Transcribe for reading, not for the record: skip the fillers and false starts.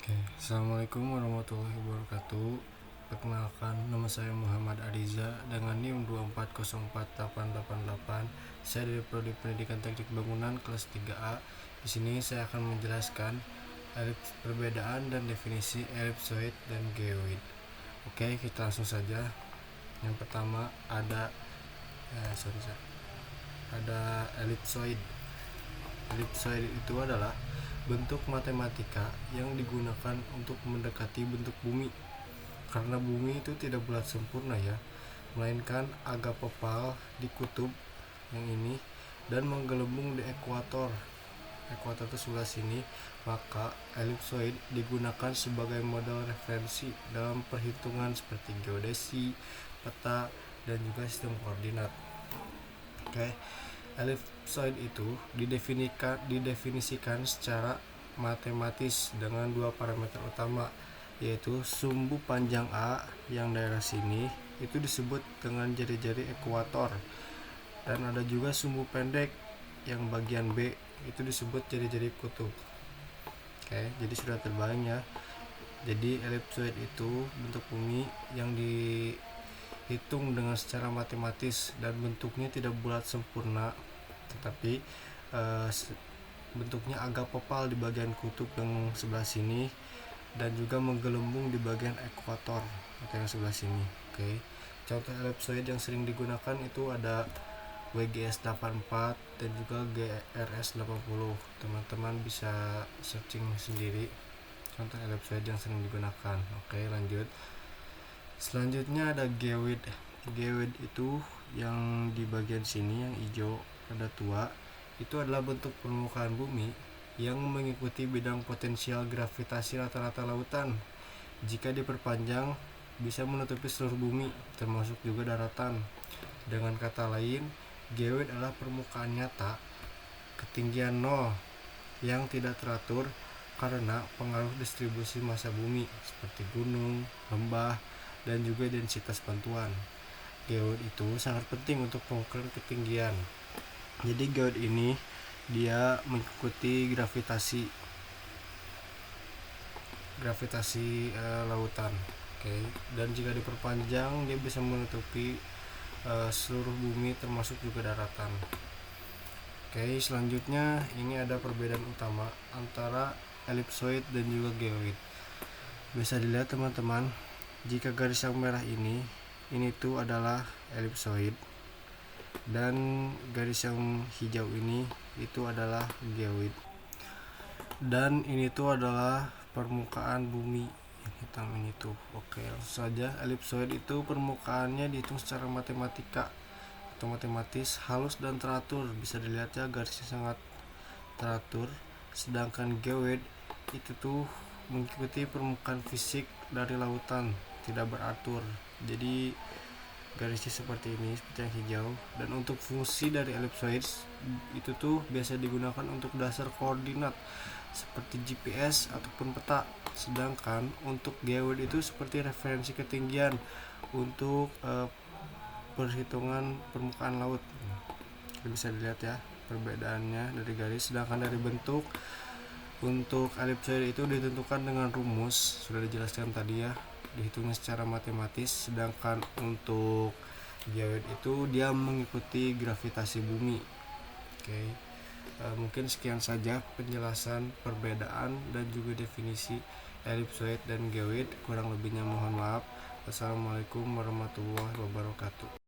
Oke, Assalamualaikum warahmatullahi wabarakatuh. Perkenalkan, nama saya Muhammad Ariza dengan NIM 2404888. Saya dari Prodi Pendidikan Teknik Bangunan kelas 3A. Di sini saya akan menjelaskan perbedaan dan definisi ellipsoid dan geoid. Oke, kita langsung saja. Yang pertama ada ellipsoid. Ellipsoid itu adalah bentuk matematika yang digunakan untuk mendekati bentuk bumi, karena bumi itu tidak bulat sempurna ya, melainkan agak pepal di kutub yang ini dan menggelembung di ekuator itu sebelah sini. Maka ellipsoid digunakan sebagai model referensi dalam perhitungan seperti geodesi, peta, dan juga sistem koordinat. Oke, ellipsoid itu didefinisikan secara matematis dengan dua parameter utama, yaitu sumbu panjang A yang daerah sini itu disebut dengan jari-jari ekuator, dan ada juga sumbu pendek yang bagian B itu disebut jari-jari kutub. Oke, jadi sudah terbayang ya. Jadi ellipsoid itu bentuk bumi yang dihitung dengan secara matematis dan bentuknya tidak bulat sempurna, tetapi bentuknya agak pepal di bagian kutub yang sebelah sini dan juga menggelembung di bagian ekuator atau yang sebelah sini. Oke. Contoh ellipsoid yang sering digunakan itu ada WGS 84 dan juga GRS 80. Teman-teman bisa searching sendiri contoh ellipsoid yang sering digunakan. Oke, lanjut. Selanjutnya ada geoid. Geoid itu yang di bagian sini yang hijau rada tua, itu adalah bentuk permukaan bumi yang mengikuti bidang potensial gravitasi rata-rata lautan. Jika diperpanjang bisa menutupi seluruh bumi termasuk juga daratan. Dengan kata lain, geoid adalah permukaan nyata ketinggian 0 yang tidak teratur karena pengaruh distribusi massa bumi seperti gunung, lembah, dan juga densitas bantuan. Geoid itu sangat penting untuk pengukuran ketinggian. Jadi geoid ini dia mengikuti gravitasi lautan. Oke. Dan jika diperpanjang dia bisa menutupi seluruh bumi termasuk juga daratan. Oke, selanjutnya ini ada perbedaan utama antara ellipsoid dan juga geoid. Bisa dilihat teman-teman, jika garis yang merah ini tuh adalah ellipsoid, dan garis yang hijau ini itu adalah geoid, dan ini tuh adalah permukaan bumi yang hitam ini tuh. Oke, langsung saja. Ellipsoid itu permukaannya dihitung secara matematika atau matematis, halus dan teratur. Bisa dilihat ya, garisnya sangat teratur. Sedangkan geoid itu tuh mengikuti permukaan fisik dari lautan, tidak beratur. Jadi garisnya seperti ini, seperti yang hijau. Dan untuk fungsi dari ellipsoid itu tuh biasa digunakan untuk dasar koordinat seperti GPS ataupun peta. Sedangkan untuk geoid itu seperti referensi ketinggian untuk perhitungan permukaan laut. Bisa dilihat ya perbedaannya dari garis. Sedangkan dari bentuk, untuk ellipsoid itu ditentukan dengan rumus, sudah dijelaskan tadi ya, dihitungnya secara matematis. Sedangkan untuk geoid itu dia mengikuti gravitasi bumi. Oke. Mungkin sekian saja penjelasan perbedaan dan juga definisi ellipsoid dan geoid. Kurang lebihnya mohon maaf. Wassalamualaikum warahmatullahi wabarakatuh.